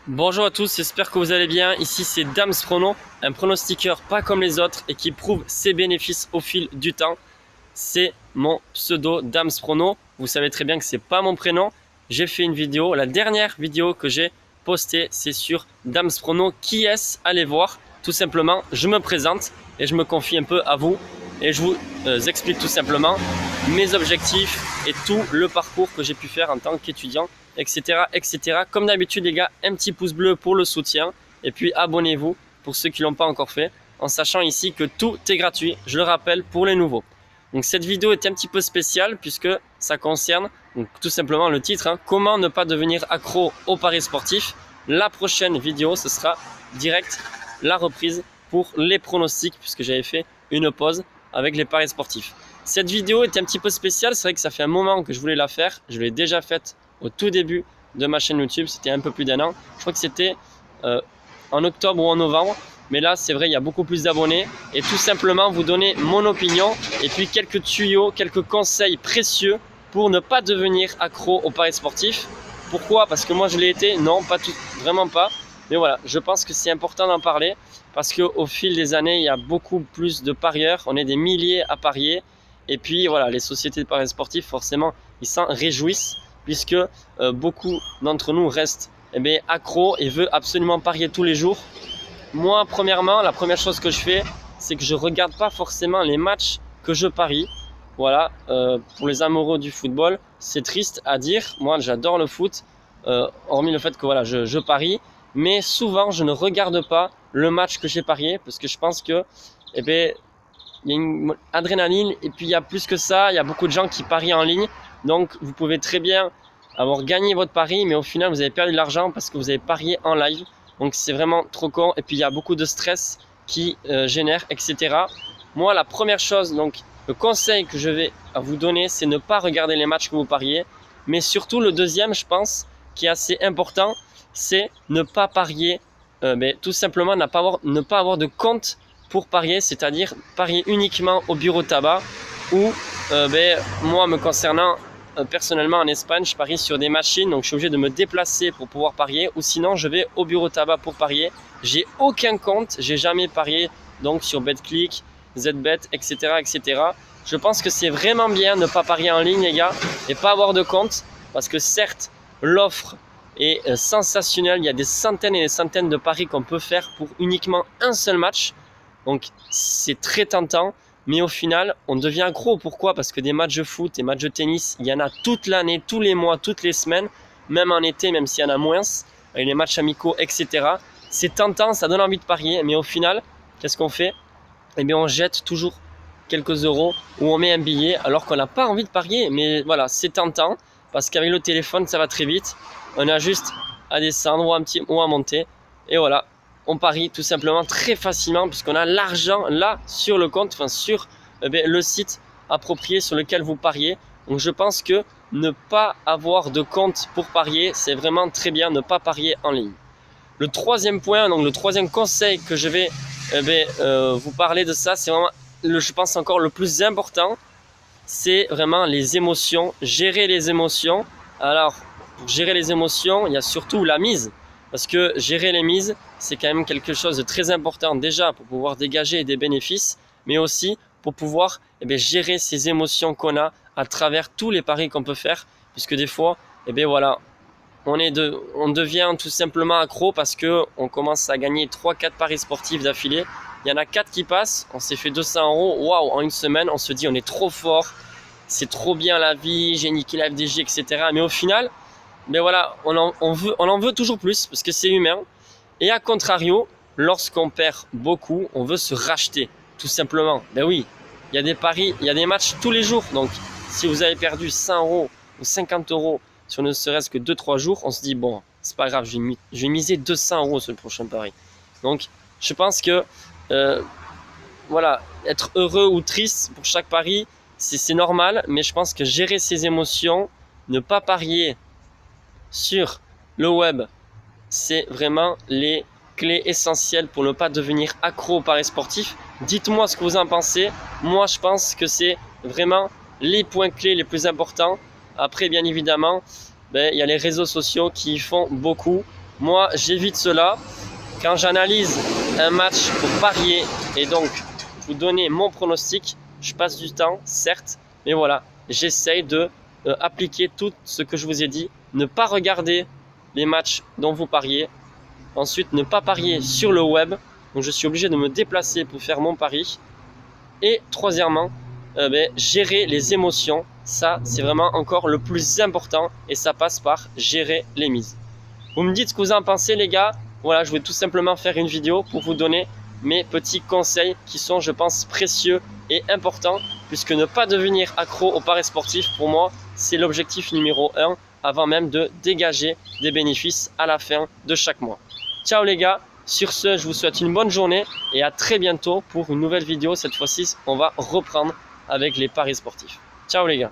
Bonjour à tous, j'espère que vous allez bien. Ici c'est Dams Prono, un pronostiqueur pas comme les autres et qui prouve ses bénéfices au fil du temps. C'est mon pseudo Dams Prono. Vous savez très bien que c'est pas mon prénom. J'ai fait une vidéo, la dernière vidéo que j'ai postée, c'est sur Dams Prono. Qui est-ce? Allez voir. Tout simplement, je me présente et je me confie un peu à vous et je vous explique tout simplement mes objectifs et tout le parcours que j'ai pu faire en tant qu'étudiant, etc., etc. Comme d'habitude les gars, un petit pouce bleu pour le soutien et puis abonnez-vous pour ceux qui ne l'ont pas encore fait, en sachant ici que tout est gratuit, je le rappelle, pour les nouveaux. Donc cette vidéo est un petit peu spéciale puisque ça concerne donc, tout simplement le titre, comment ne pas devenir accro aux paris sportifs. La prochaine vidéo, ce sera direct la reprise pour les pronostics puisque j'avais fait une pause avec les paris sportifs. Cette vidéo est un petit peu spéciale, c'est vrai que ça fait un moment que je voulais la faire, je l'ai déjà faite au tout début de ma chaîne YouTube, c'était un peu plus d'1 an, je crois que c'était en octobre ou en novembre, mais là c'est vrai il y a beaucoup plus d'abonnés et tout simplement vous donner mon opinion et puis quelques tuyaux, quelques conseils précieux pour ne pas devenir accro aux paris sportifs. Pourquoi? Parce que moi je l'ai été? Non, pas tout, vraiment pas. Mais voilà, je pense que c'est important d'en parler parce qu'au fil des années, il y a beaucoup plus de parieurs. On est des milliers à parier. Et puis voilà, les sociétés de paris sportifs, forcément, ils s'en réjouissent puisque beaucoup d'entre nous restent accros et veulent absolument parier tous les jours. Moi, premièrement, la première chose que je fais, c'est que je ne regarde pas forcément les matchs que je parie. Voilà, pour les amoureux du football, c'est triste à dire. Moi, j'adore le foot, hormis le fait que voilà, je parie. Mais souvent, je ne regarde pas le match que j'ai parié parce que je pense que, il y a une adrénaline et puis il y a plus que ça. Il y a beaucoup de gens qui parient en ligne. Donc, vous pouvez très bien avoir gagné votre pari, mais au final, vous avez perdu de l'argent parce que vous avez parié en live. Donc, c'est vraiment trop con. Et puis, il y a beaucoup de stress qui génère, etc. Moi, la première chose, donc, le conseil que je vais vous donner, c'est ne pas regarder les matchs que vous pariez. Mais surtout, le deuxième, je pense, qui est assez important, c'est ne pas parier, tout simplement ne pas avoir de compte pour parier, c'est-à-dire parier uniquement au bureau de tabac ou moi me concernant personnellement en Espagne, je parie sur des machines, donc je suis obligé de me déplacer pour pouvoir parier ou sinon je vais au bureau de tabac pour parier. J'ai aucun compte, j'ai jamais parié donc sur BetClick, ZBet, etc., etc. Je pense que c'est vraiment bien de ne pas parier en ligne les gars et pas avoir de compte parce que certes l'offre est sensationnel. Il y a des centaines et des centaines de paris qu'on peut faire pour uniquement un seul match. Donc c'est très tentant. Mais au final, on devient accro. Pourquoi? Parce que des matchs de foot, des matchs de tennis, il y en a toute l'année, tous les mois, toutes les semaines. Même en été, même s'il y en a moins. Avec les matchs amicaux, etc. C'est tentant, ça donne envie de parier. Mais au final, qu'est-ce qu'on fait? Eh bien, on jette toujours quelques euros ou on met un billet alors qu'on n'a pas envie de parier. Mais voilà, c'est tentant. Parce qu'avec le téléphone, ça va très vite. On a juste à descendre ou à monter. Et voilà, on parie tout simplement très facilement puisqu'on a l'argent là sur le compte, enfin sur le site approprié sur lequel vous pariez. Donc je pense que ne pas avoir de compte pour parier, c'est vraiment très bien, ne pas parier en ligne. Le troisième point, donc le troisième conseil que je vais vous parler de ça, c'est vraiment, je pense encore le plus important. C'est vraiment les émotions, gérer les émotions. Alors, pour gérer les émotions, il y a surtout la mise. Parce que gérer les mises, c'est quand même quelque chose de très important déjà pour pouvoir dégager des bénéfices, mais aussi pour pouvoir gérer ces émotions qu'on a à travers tous les paris qu'on peut faire. Puisque des fois, voilà, on devient tout simplement accro parce qu'on commence à gagner 3-4 paris sportifs d'affilée. Il y en a 4 qui passent, on s'est fait 200 €, waouh, en une semaine, on se dit on est trop fort, c'est trop bien la vie, j'ai niqué la FDJ, etc. Mais au final, voilà, on en veut toujours plus parce que c'est humain. Et à contrario, lorsqu'on perd beaucoup, on veut se racheter, tout simplement. Ben oui, il y a des paris, il y a des matchs tous les jours. Donc, si vous avez perdu 100 € ou 50 € sur ne serait-ce que 2-3 jours, on se dit, bon, c'est pas grave, je vais miser 200 € sur le prochain pari. Donc, je pense que voilà, être heureux ou triste pour chaque pari, c'est normal, mais je pense que gérer ses émotions, ne pas parier sur le web, c'est vraiment les clés essentielles pour ne pas devenir accro aux paris sportifs. Dites-moi ce que vous en pensez. Moi, je pense que c'est vraiment les points clés les plus importants. Après, bien évidemment, il y a les réseaux sociaux qui font beaucoup. Moi, j'évite cela. Quand j'analyse un match pour parier et donc vous donner mon pronostic, je passe du temps, certes, mais voilà, j'essaye de appliquer tout ce que je vous ai dit. Ne pas regarder les matchs dont vous pariez. Ensuite, ne pas parier sur le web. Donc, je suis obligé de me déplacer pour faire mon pari. Et troisièmement, gérer les émotions. Ça, c'est vraiment encore le plus important et ça passe par gérer les mises. Vous me dites ce que vous en pensez, les gars. Voilà, je vais tout simplement faire une vidéo pour vous donner mes petits conseils qui sont, je pense, précieux et importants, puisque ne pas devenir accro au paris sportif, pour moi, c'est l'objectif numéro 1 avant même de dégager des bénéfices à la fin de chaque mois. Ciao les gars, sur ce, je vous souhaite une bonne journée et à très bientôt pour une nouvelle vidéo. Cette fois-ci, on va reprendre avec les paris sportifs. Ciao les gars.